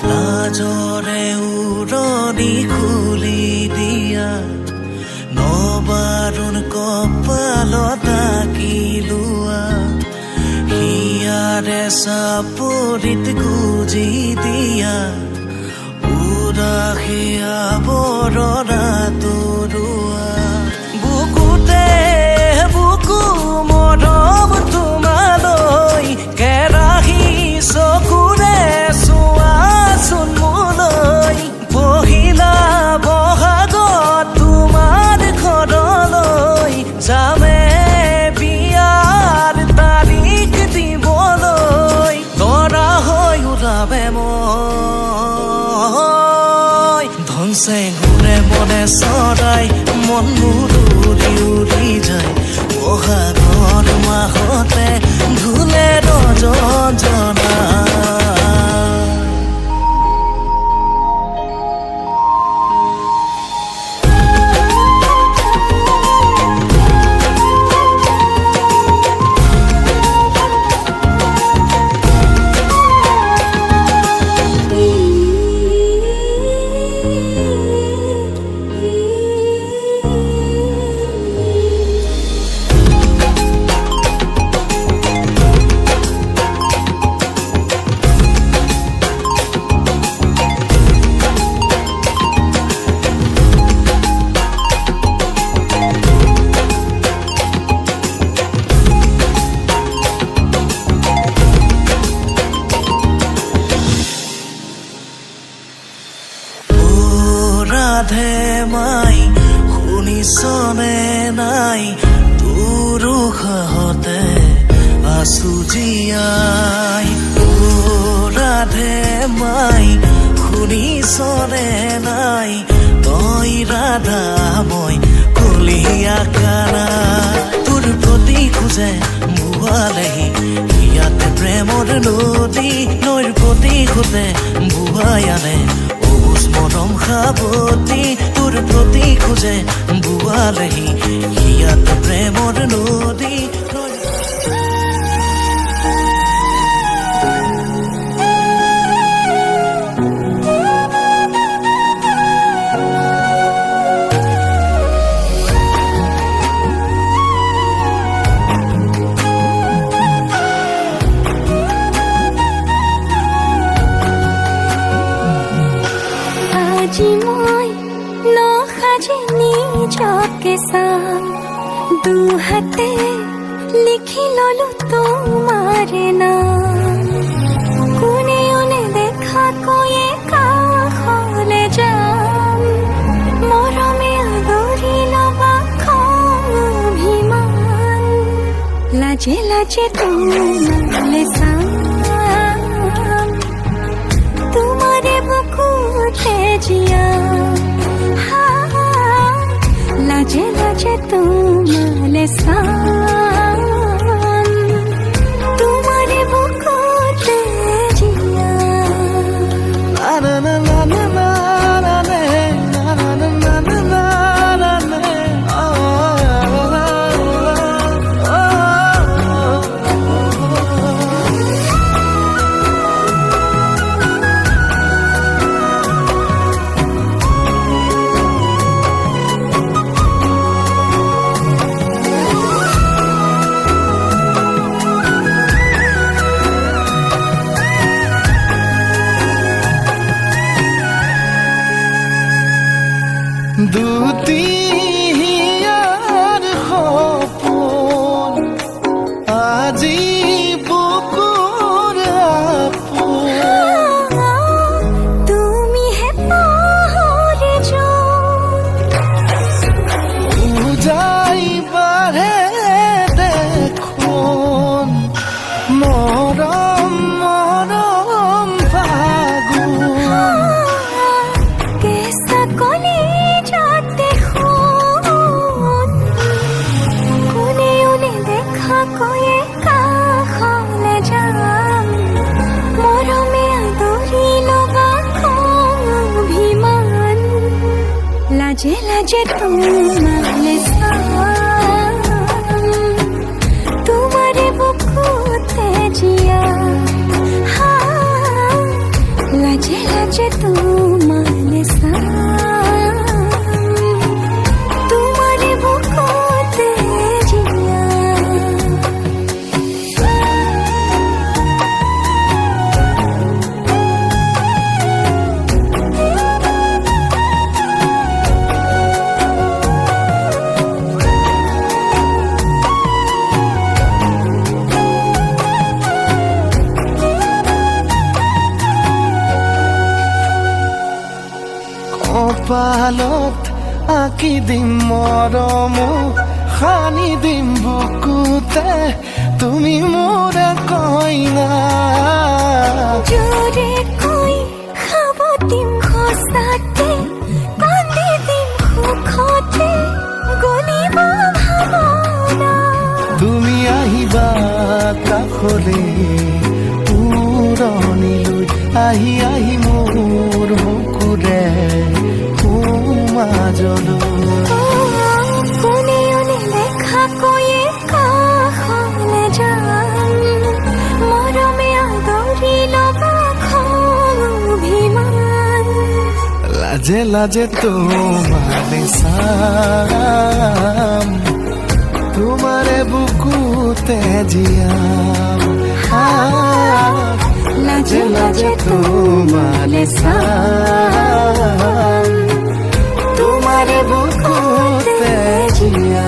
লাজৰে উৰণি খুলি দিয়া নবাৰুণ কপালত আঁকি লোৱা হিয়াৰে চাপৰিত গুজি দিয়া উদাসীয়া বৰণা তৰুৱা বুকুতে বুকু মৰম তোমালৈ কেৰাহী চকুৰে চোৱাচোন মোলৈ পহিলা বহাগত তোমাৰ ঘৰলৈ যামে বিয়াৰ তাৰিখ দিবলৈ তৰা হৈ ওলাবে মই ধনচে ঘূৰে মনে চৰাই মন মোৰ উৰি উৰি যায় বহাগৰ মাহতে ধুলে ৰজনা ৰাধে মাই শুনিছনে নাই তোৰ উশাহতে আছো জীয়াই ৰাধে মাই শুনিছনে নাই তই ৰাধা মই কলিয়া কানা তোৰ প্ৰতি খোজে বুৱালেহি ইয়াতে প্ৰেমৰ নদী নৈৰ প্ৰতি খোজে বুৱাই আনে মৰম সাৱতি তোৰ প্ৰতি খোজে বুৱালেহি ইয়াত প্ৰেমৰ নদী নিজকে চাম দুহাতে লিখি ললো তোমাৰ নাম কোনে ওনে দেখা কৈয়ে কাষলে যাম মৰমে আদৰি লবা অভিমান লাজে লাজে তোমালে চাম তোমাৰে বুকুতে জিয়া লাজে লাজে তোমালে চাম তোমাৰে বুকুতে জিয়া না না না না না না না না না माले तुम्हारे बुकुते जिया हाँ लाजे लाजे तू माले तुम्हारे बुकुते जिया কপালত আঁকি দিম মৰম সানি দিম বুকুতে তুমি মোৰ কইনা জোৰে কৈ খাব দিম খোচাতে কান্দি দিম সুখতে গলিব ভাৱনা তুমি আহিবা কাষলে পুৰণিলৈ আহি আহি মোৰ বুকুৰে কোনেও দেখা কৈয়ে কাষলে যাম মৰমে আদৰি ল'বা অভিমান লাজে লাজে তোমারে চাম তোমারে বুকুতে জিয়াম লাজে লাজে তোমারে চাম तुम्हारे बुकुते जिया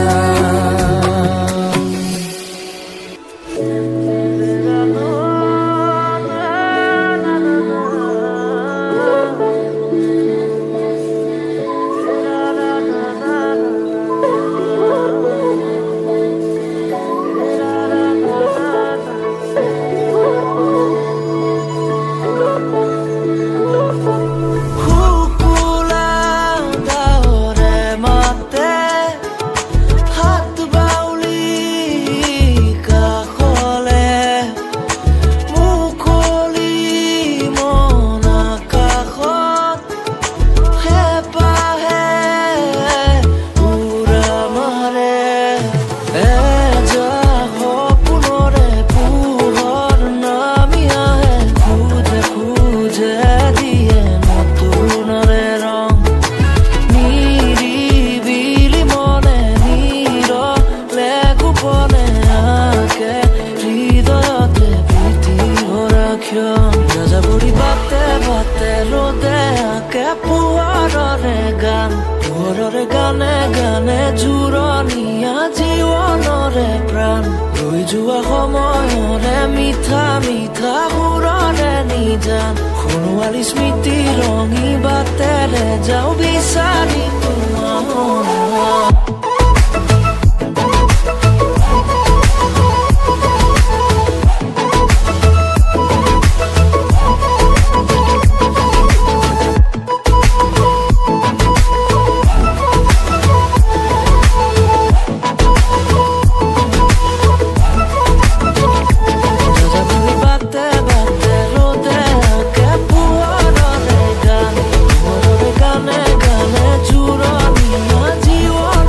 গানে গানে জোৰণীয়া জীৱনৰে প্ৰাণ ৰৈ যোৱা সময়ৰে মিঠা মিঠা সুৰৰে নিজান সোণোৱালী স্মৃতি ৰঙী বাটেৰে যাওঁ বিচাৰি তোমাক জীবন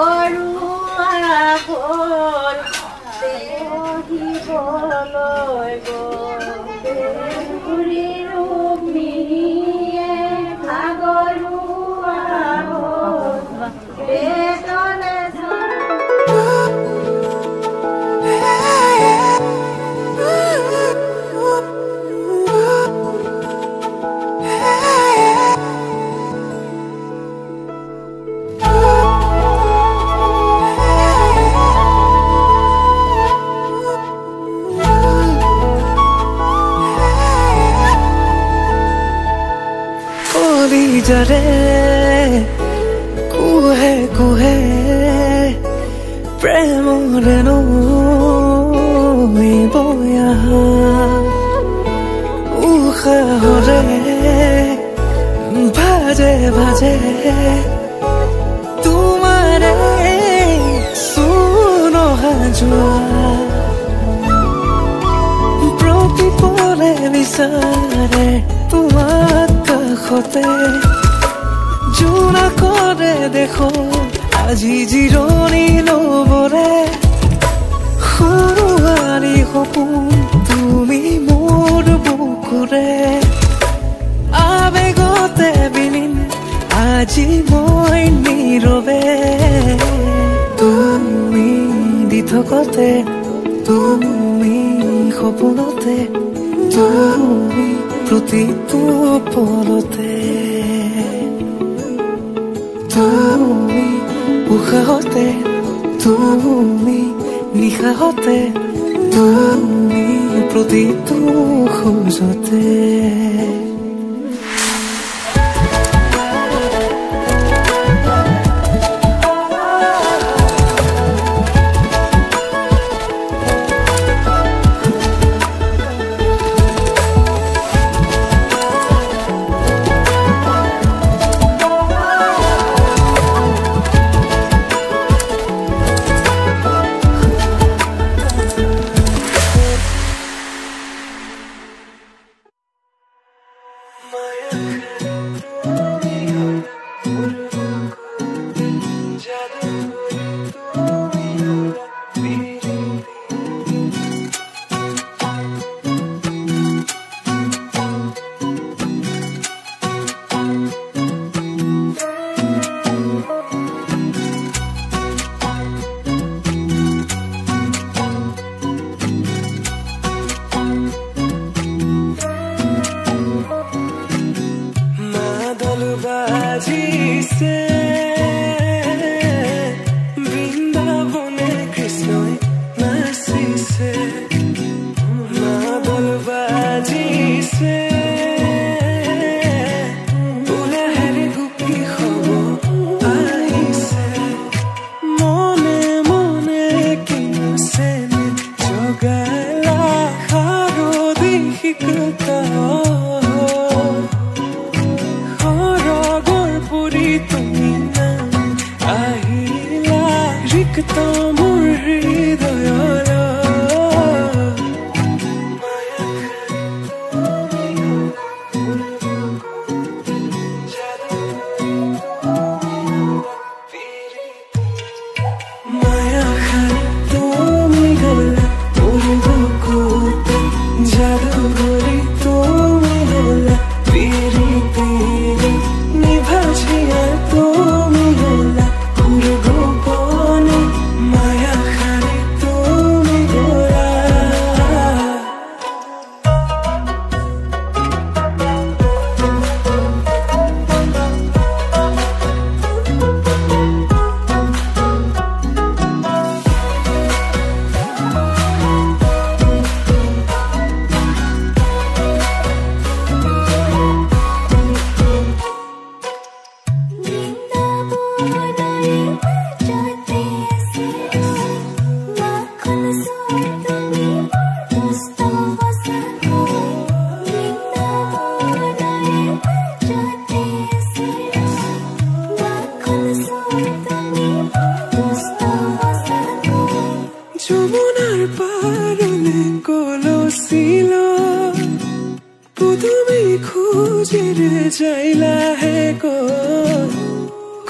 সাগৰু আগৰ দেহিবলৈ গ'ল ঘূৰি ৰূপ মিহিয়ে সাগৰু আগৰ বেদলে जरे कुहे कुहे प्रेम नो बोया उखरे भाजे भाजे तुम्हारे सुनो हाजुआ प्रतिपले विचारे तुम्हार काखते জোনা করে দেখো আজি জিৰণি লবৰে শুৱাৰী সপোন তুমি মোৰ বুকুৰে আবেগতে বিলীন আজি মই নীৰৱে তুমি দি থকতে তুমি সপোনতে তুমি প্ৰতিটো পলতে তুমি উশাহতে তুমি নিশাহতে তুমি প্ৰতিটো খোজতে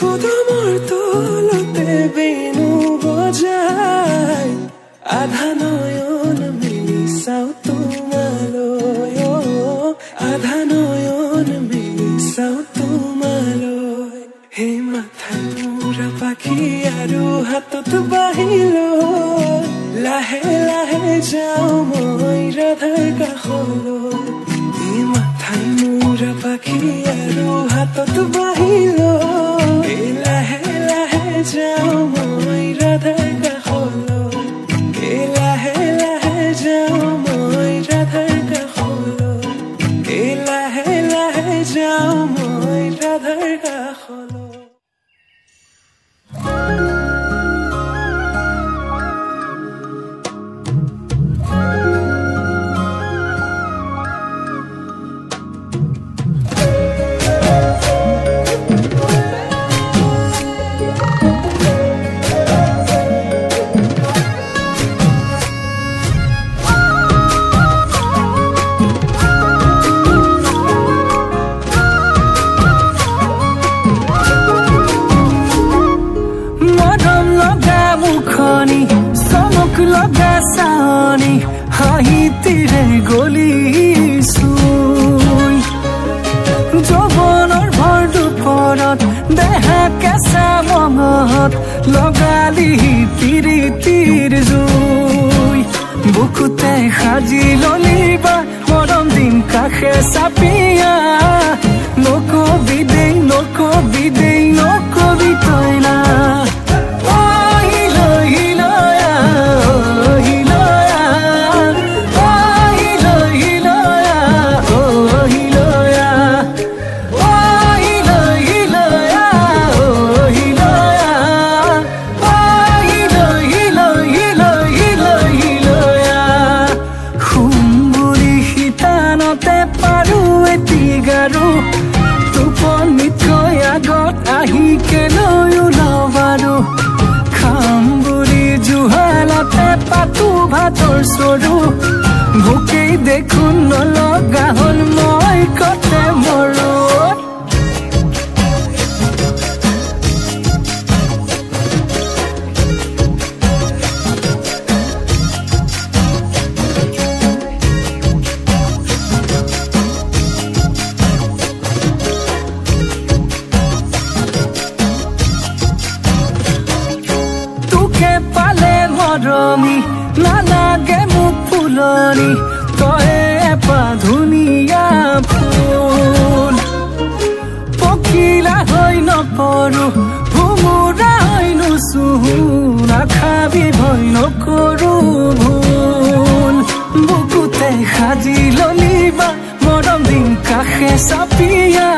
কদমৰ তলতে বেনু বজাই আধা নয়ন মেলি চাও তোমালৈ আধা নয়ন মেলি চাও তোমালৈ হে মাথাই মূৰা পাখি আৰু হাতত বাহিলৈ লাহে লাহে যাও মই ৰাধাৰ কাষলৈ হে মাথাই মূৰা পাখি আৰু হাতত বাহিলৈ লাহে লাহে যাও মই ৰাধাৰ কাষলৈ লাহে লাহে যাও মই ৰাধাৰ কাষলৈ লাহে লাহে যাও মই ৰাধাৰ কাষলৈ লগালি তিৰি তিৰ জুই বুকুতে সাজি ললিবা মৰম দিন কাষে চাপিয়া নকবি দেই নকবি তই না সৰু ভোকেই দেখোন নলগা হল মই কতে মৰো তোকে পালে মৰমি নালাগে মোক ফুলনি তই এপা ধুনীয়া ফুল পখিলা হৈ নপৰো ভুমুৰা হৈ নুচুহো নাখাবি ভয় নকৰো ভুল বুকুতে সাজি ললিবা মৰম দিন কাষে চাপিয়া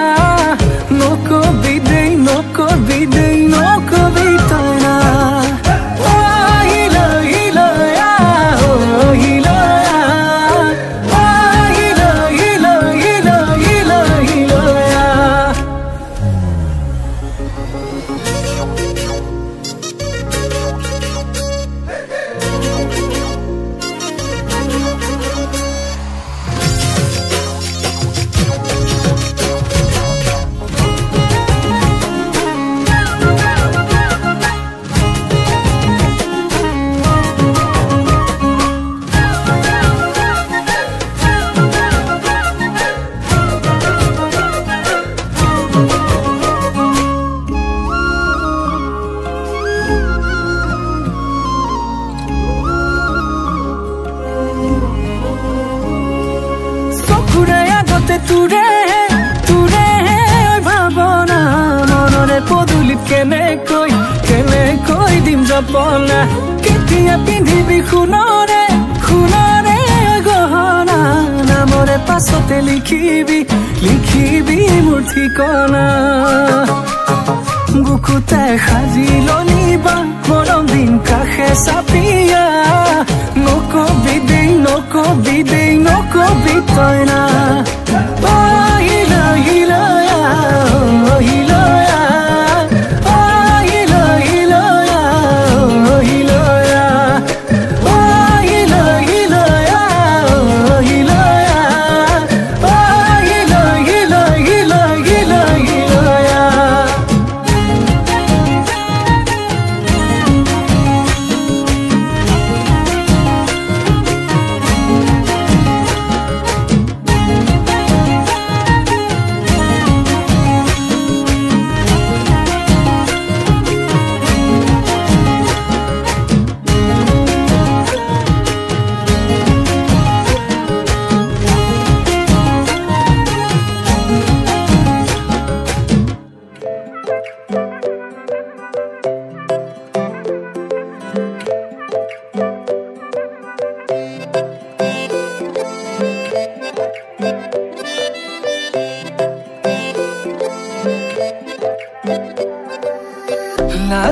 নকবি দেই নকবি তই না কেনেকৈ দিম জপনা কেতিয়া পিন্ধিবি সোণৰে গহনা নামৰে পাছতে লিখিবি মোৰ ঠিকনা বুকুতে সাজি ললিবা মৰম দিন কাষে চাপিয়া নকবি তই না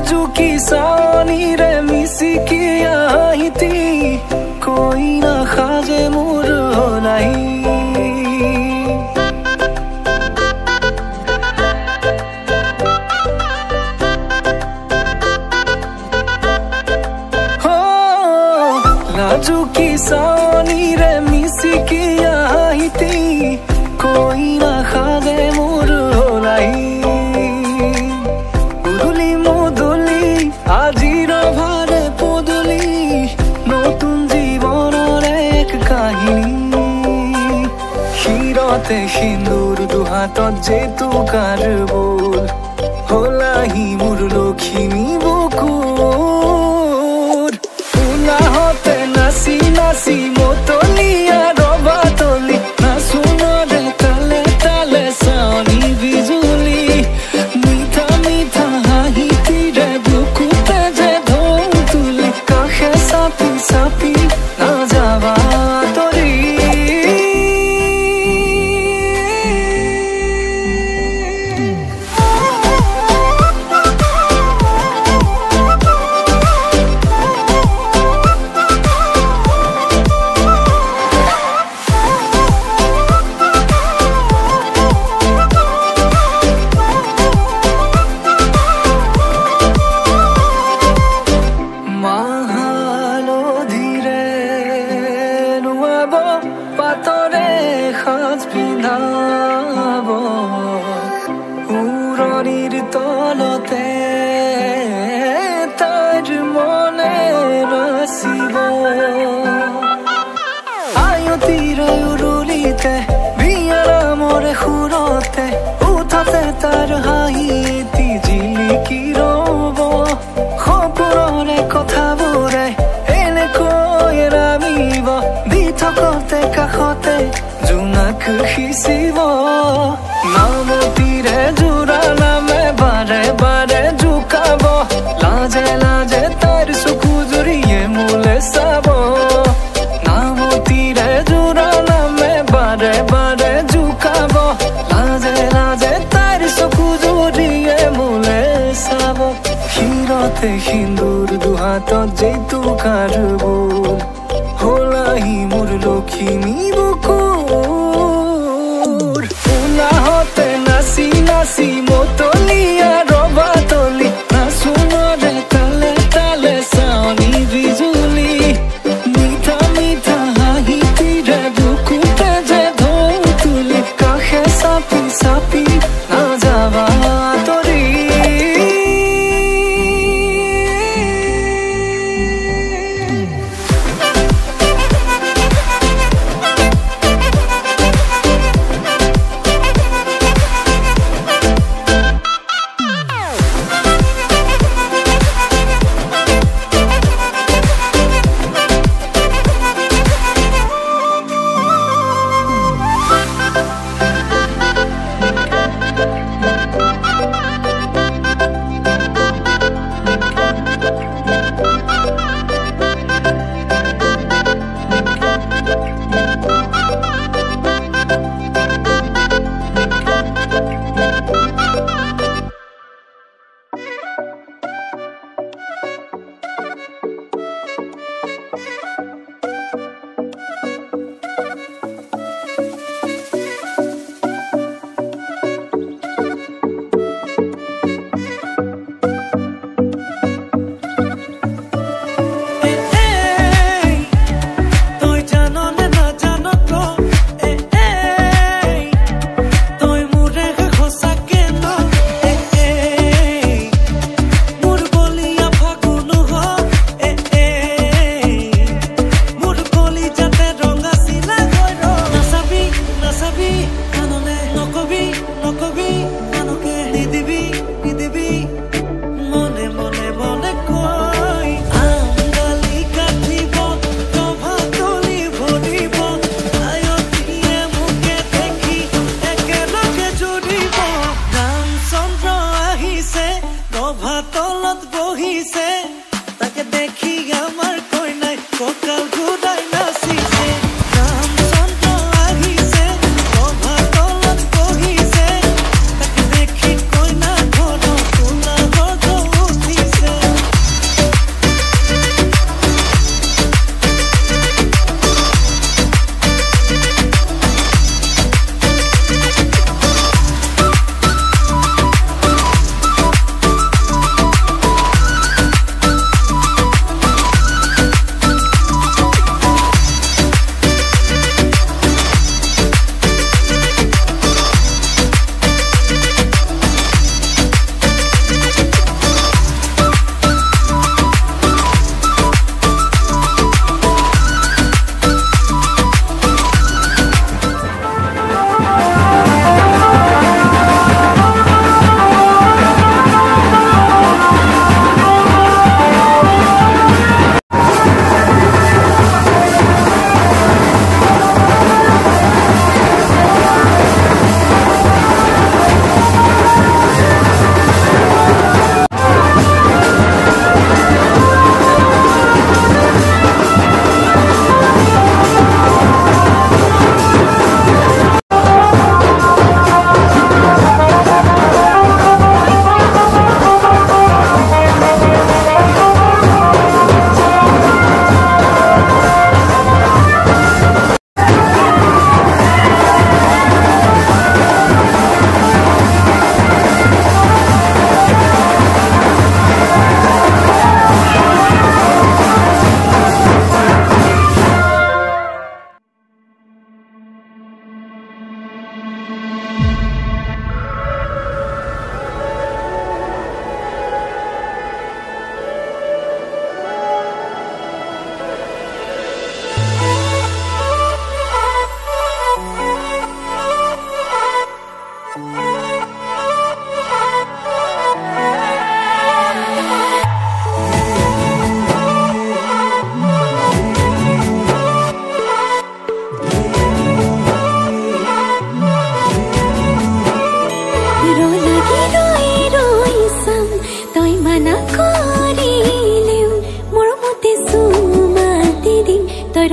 লাজুকী চাৱনিৰে মিচিকি আহিতি কৈ নাসাজে মোৰ নাই লাজুকী চাৱনিৰে মিচিকি আহিতি কৈ নাসাজে মোৰ নাই উদুলি মুদুলি আজিৰ ভাৰে পদুলি নতুন জীৱনৰ এক কাহিনী শিৰতে সিন্দুৰ দুহাতত জেতুকাৰ বোল হলাহি মোৰ লখিমী বুকুৰ উলাহতে নাচি নাচি মতলীয়া ৰবা তলি নাচোনৰে তালে তালে চাৱনি বিজুলি মিঠা মিঠা হাঁহিতিৰে বুকুতে যে ঢৌ তুলি কাষে চাপি চাপি নাযাবা তৰি পাতৰে সাজ পিন্ধাব উৰণিৰ তলতে তাইৰ মনে ৰচিব আয়তিৰে উৰুলিতে বিয়াৰামৰে সুৰতে উঠাতে তাৰ হাঁহি এটি জিলিকি ৰব সপোনৰে কথাবোৰে এনেকৈ ৰামিব দি থকতে কাষতে জোনাক সিঁচিব নামতিৰে জোৰা নামে বাৰে বাৰে জোকাব লাজে লাজে তাইৰ চকু জুৰিয়ে মোলে চাব নামতিৰে জোৰা নামে বাৰে বাৰে জোকাব লাজে লাজে তাইৰ চকু জুৰিয়ে মোলে চাব শিৰতে সিন্দুৰ দুহাতত জেতুকাৰ বোল হলাহি মোৰ লখিমী বুকুৰ উলাহতে নাচি নাচি মতলীয়া ৰবা তলি নাচোনৰে তালে তালে চাৱনি বিজুলি মিঠা মিঠা হাঁহিতিৰে বুকুতে যে ঢৌ তুলি কাষে চাপি চাপি নাযাবা তৰি নাচিছে ৰাম চন্দ্ৰ আহিছে ৰভা তলত বহিছে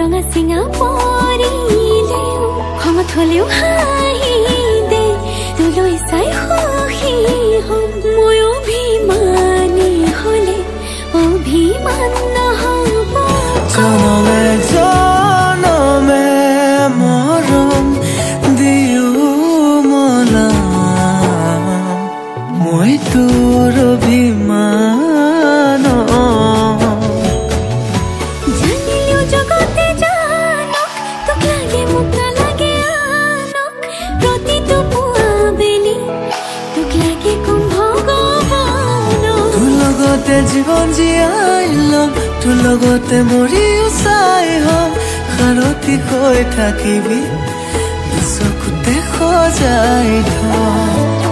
रंगा सिंगा परिले हम थलेउ हाइदे तुलो इसाई होही हम मोय अभिमानी हले अभिमान नहब जनमे जनमे मरम दियो मला মই তোর অভিমান জানিও জগতে জানক তোক লাগে মোক নালাগে আনক প্ৰতিটো পুৱাবেলি তোক লাগে কম ভগৱান তোৰ লগতে জীৱন জীয়াই লম তোৰ লগতে মৰিও চাই হম সাৰথি হৈ থাকিবি চকুতে সজাই থম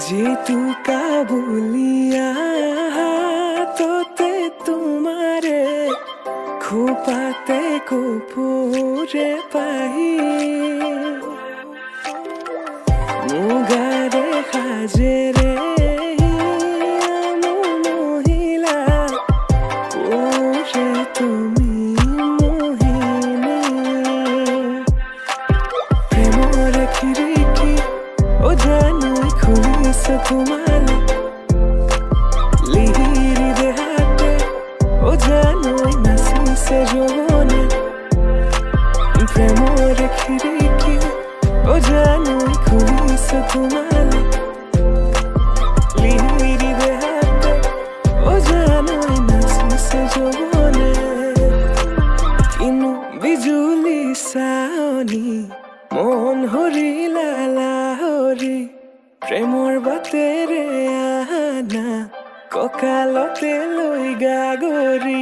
जीतू काबुलिया तोते तुम्हारे खोपाते को पूरे पाही मुगारे खाजेरे मोहिला पूरे तुम्ही मोहिनी प्रेमोर खिड़की ओ जानू खुली सुकुमाला लिहिरी देहाते ओ जानू नसी से जोने प्रेमोर खिड़की ओ जानू खुली सुकुमाला लिहिरी देहाते ओ जानू नसी से जोने किनु बिजुली साओनी मन हरी लाला हरी প্ৰেমৰ বাটেৰে আনা কঁকালতে লৈ গাগৰি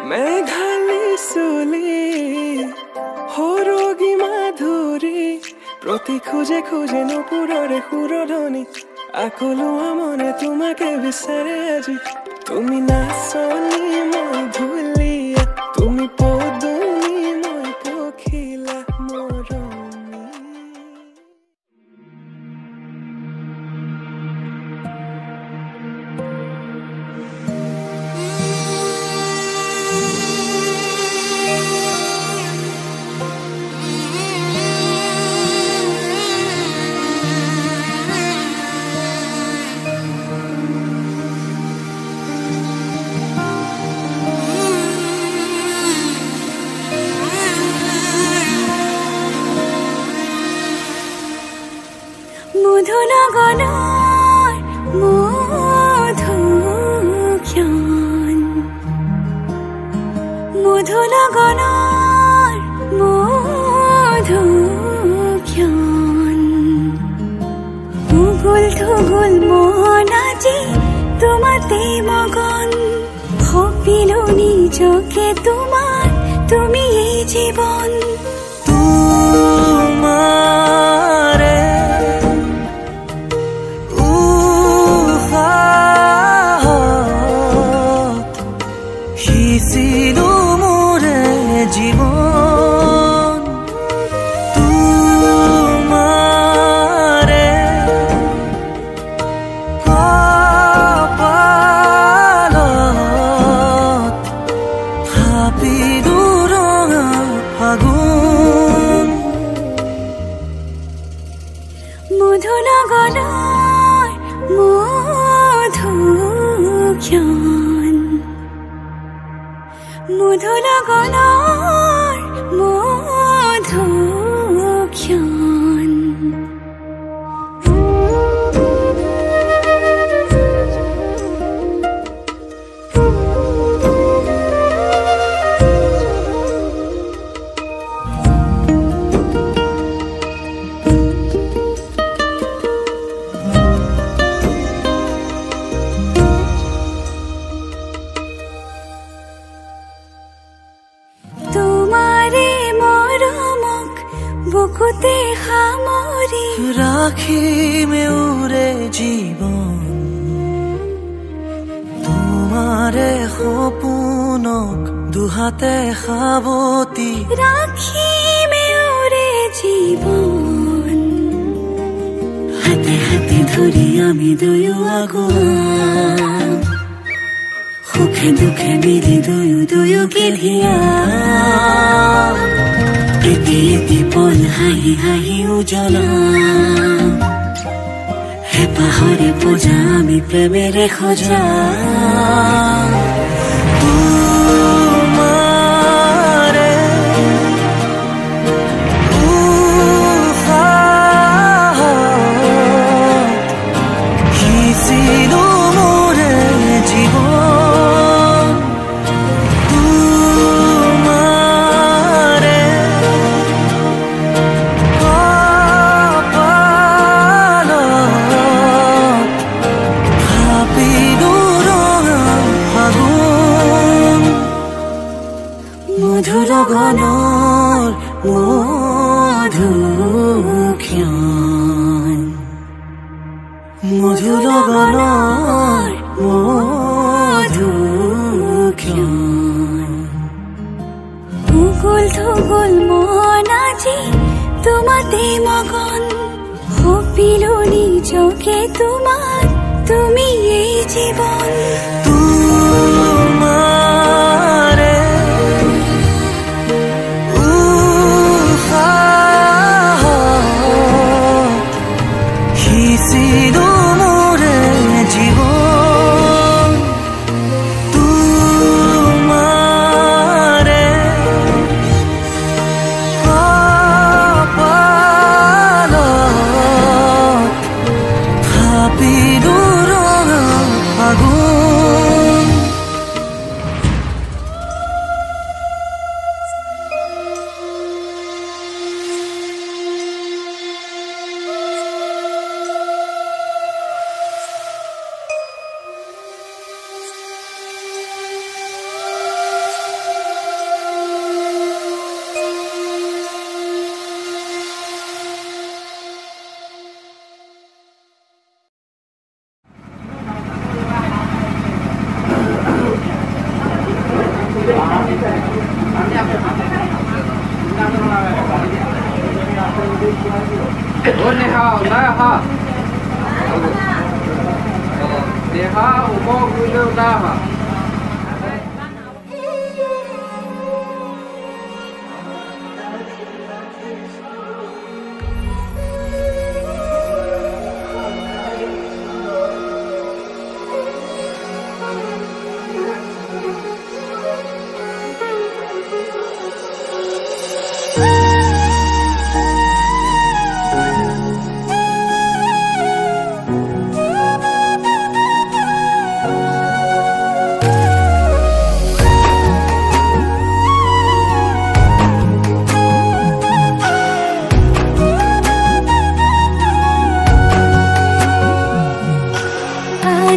মেঘালী চুলি হৰগী মাধুৰী প্ৰতি খোজে খোজে নুপুৰৰে সুৰধনী আকলোৱা মনে তোমাকে বিচাৰে আজি তুমি নাচনী মই ধুলীয়া তুমি পদুনী মই পখিলা মৰমী মধুনগনৰ মধুক্ষণ মধুনগনৰ মধুক্ষণ উগুল থুগুল মন আজি তোমাতে মগন ভাবিলো নিজকে তোমাৰ তুমি এই জীৱন জীবন তোমাৰে কপালত হাপিলো ৰঙা ফাগুন মধুনগৰৰ মধুক্ষণ মধুনগৰৰ মধুক্ষণ বুকুতে সামৰি ৰাখিমে উৰে জীৱন তোমাৰে সপোনক দুহাতে সাৱতি ৰাখিমে উৰে জীৱন হাতে হাতে ধৰি আমি দুয়ো আগুৱা সুখে দুখে মিলি দুয়ো দুয়োকে ধিয়া এটি এটি পল হাঁহি হাঁহি উজ্বলা হেঁপাহৰে পূজা আমি প্ৰেমেৰে সজা তোমাৰ মধুৰ গণৰ মধুক্ষণ মধুৰ গণৰ মধুক্ষণ উগুল থুগুল মন আজি তোমাতে মগন সপিলো নিজকে তোমাক তুমি এই জীবন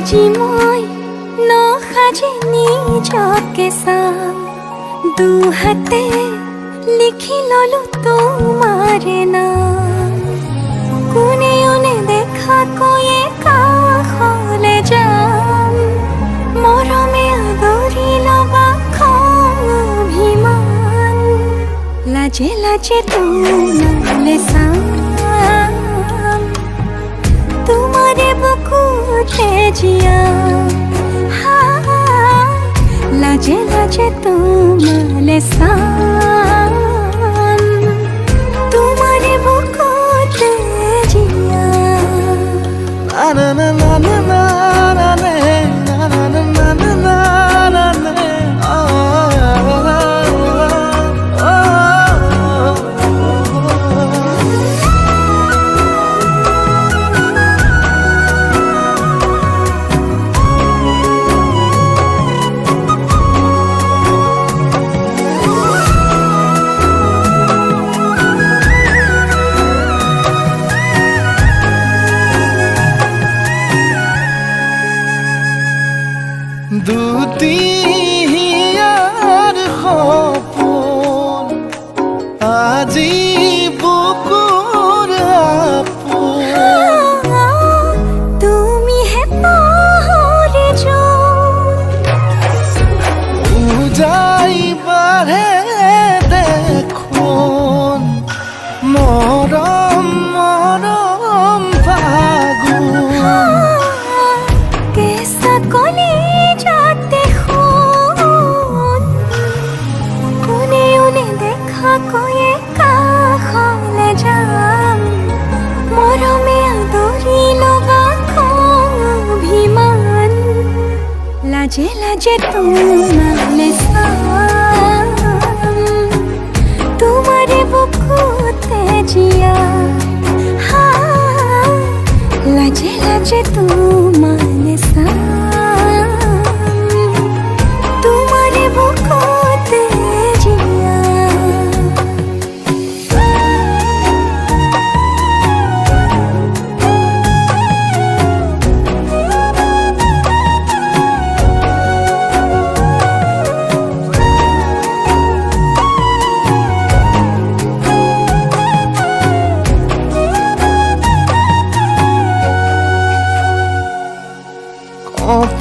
আজি মই নসাজে নিজকে চাম দুহাতে লিখি ললো তোমাৰে নাম কোনেও নেদেখা কৈয়ে কাষলে যাম মৰমে আদৰি লবা অভিমান লাজে লাজে তোমালে চাম तुम्हारे बुकुटे जिया लाजे लाजे तुम्हारे साम तुम्हारे बुकुटे जिया ना ना ना ना ना ना ना ना ना ना ना ना ना দুটিয়াৰ সপোন আজি বুকুৰ আপোন তুমি হে পাহৰি যাই বাঢ়ে দেখোন মৰম মৰম ফাগুন কেঁচা কলি কৈয়ে কাষলে যাম মৰমে আদৰি লবা অভিমান লাজে লাজে তোমালে চাম তোমাৰে বুকুতে জিয়া লাজে লাজে তোমালে চাম তোমাৰে বুকুতে জিয়া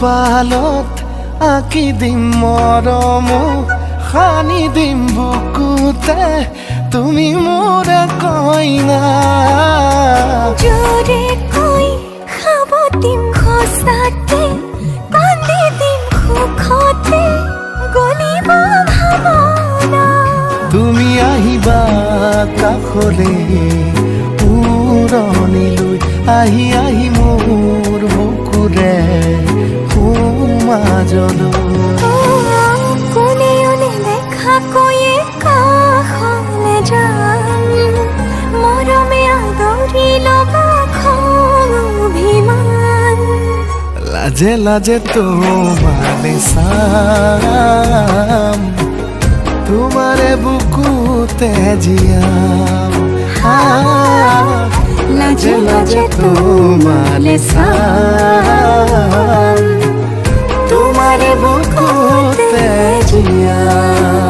কপালত আঁকি দিম মৰম খানি দিম বুকুতে তুমি মোৰ কইনা জোৰে কৈ খাব দিম খোচাতে কান্দি দিম সুখতে গলিব ভাৱনা তুমি আহিবা কাষলে পুৰণিলৈ আহি আহি মোৰ বুকুৰে সোমাজলৈ কোনেও নেদেখাকৈয়ে কাষলে যাম মৰমে আদৰি ল'বা খং অভিমান লাজে লাজে তোমাৰে চাম তোমাৰে বুকুতে জিয়াম লাজে লাজে তোমাৰে চাম তোমাৰে বুকুতে জিয়াম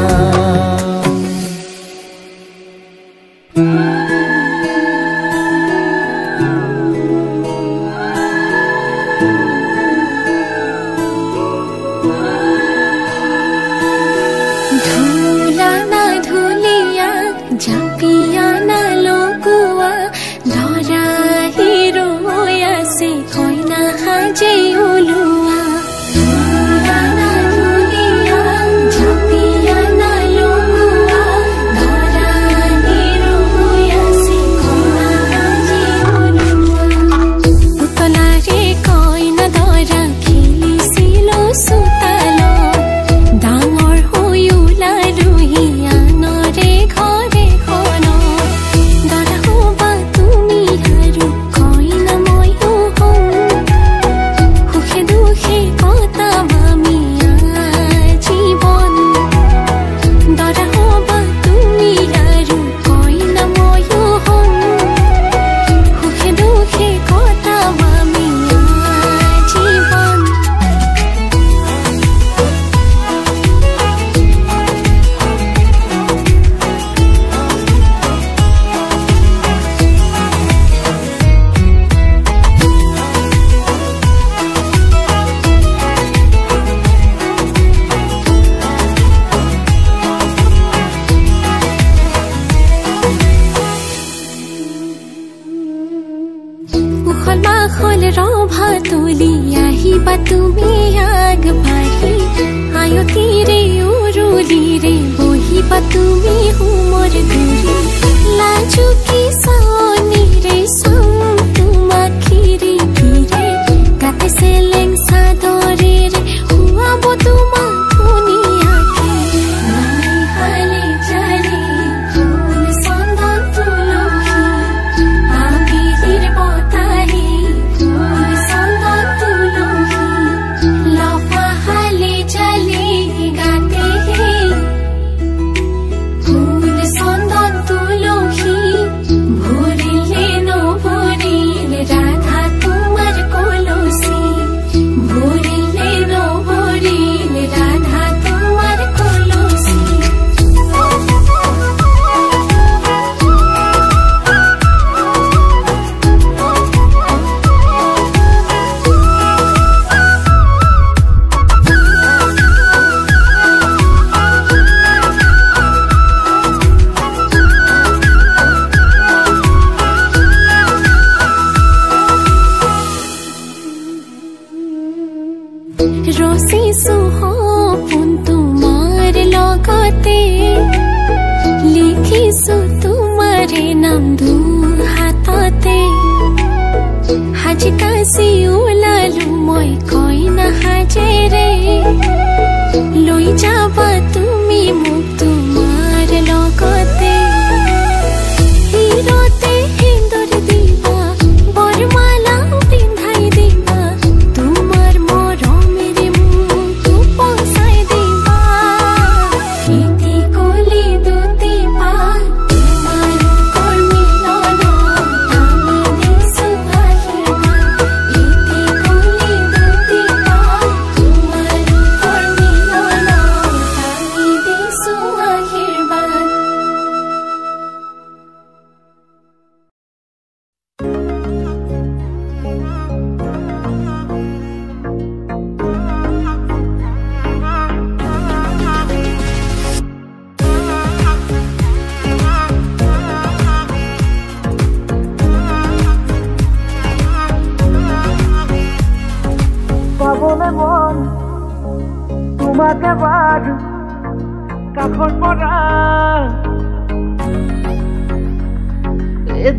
কাষৰ পৰা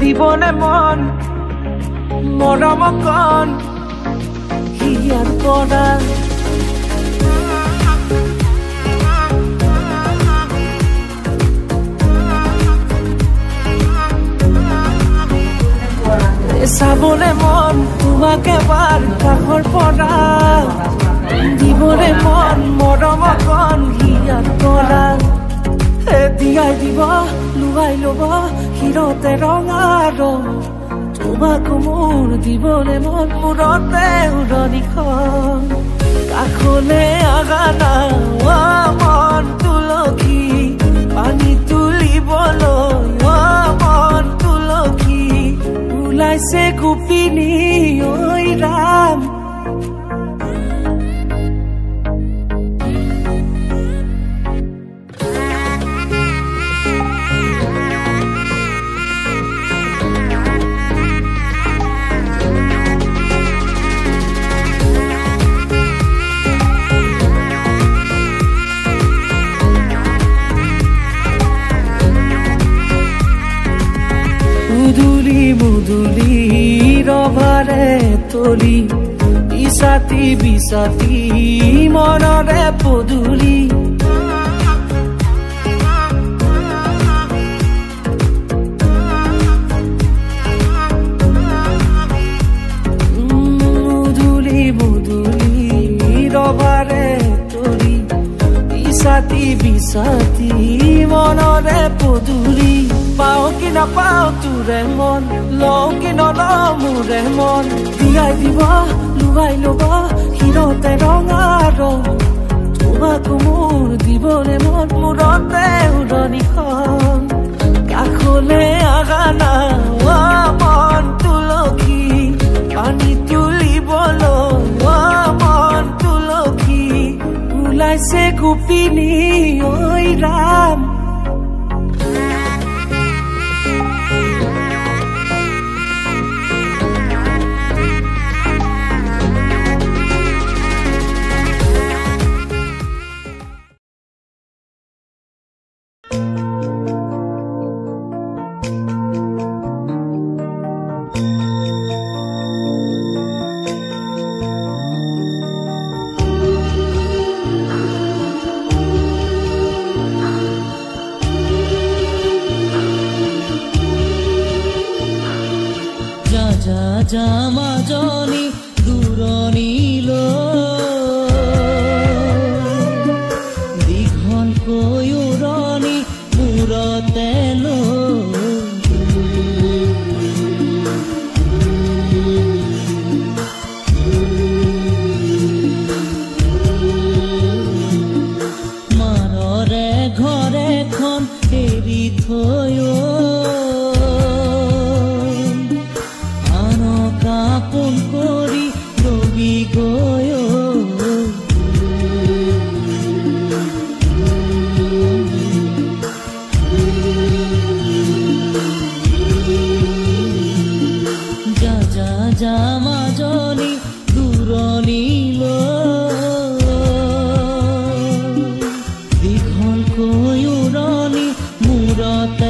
দিবনে মন মৰম কণ হিয়াৰ পৰা চাবলে মন তোমাক এবাৰ কাষৰ পৰা দিবলে মন মৰম কণ হিয়াৰ পৰা দিয়াই দিব লুৱাই ল'ব হিৰতে ৰঙা ৰং তোমাক মোৰ দিবলে মন মূৰতে উৰণিখন কাষলে আগানা মন তুলসী পানী তুলিবলৈ মন তুলসী ওলাইছে গোপিনী ঐ ৰাম মুদুলি ৰভাৰে তলি ইছাতি বিছাতি মনৰে পদুলি মুদুলি মুদুলি ৰভাৰে তলি ইছাতি বিছাতি মনৰে পদুলি পাও কি নাপাও তোৰে মন লও কি নলও মোৰে মন দিয়াই দিব লুৱাই ল'ব হিৰতে ৰঙা ৰং তোমাক মোৰ দিবলে মন মূৰতে উৰণিখন কাষলে আগানা মন তুলসী পানী তুলিবলৈ মন তুলসী ওলাইছে গোপিনী ঐ ৰাম মাজনী দূৰণিলৈ দীঘলকৈ উৰণি মূৰতে মাৰৰে ঘৰেখন এৰি থৈ আপোন কৰি ৰবি গৈ যা মাজনী দূৰণিলৈ দীঘলকৈ উৰণি মূৰত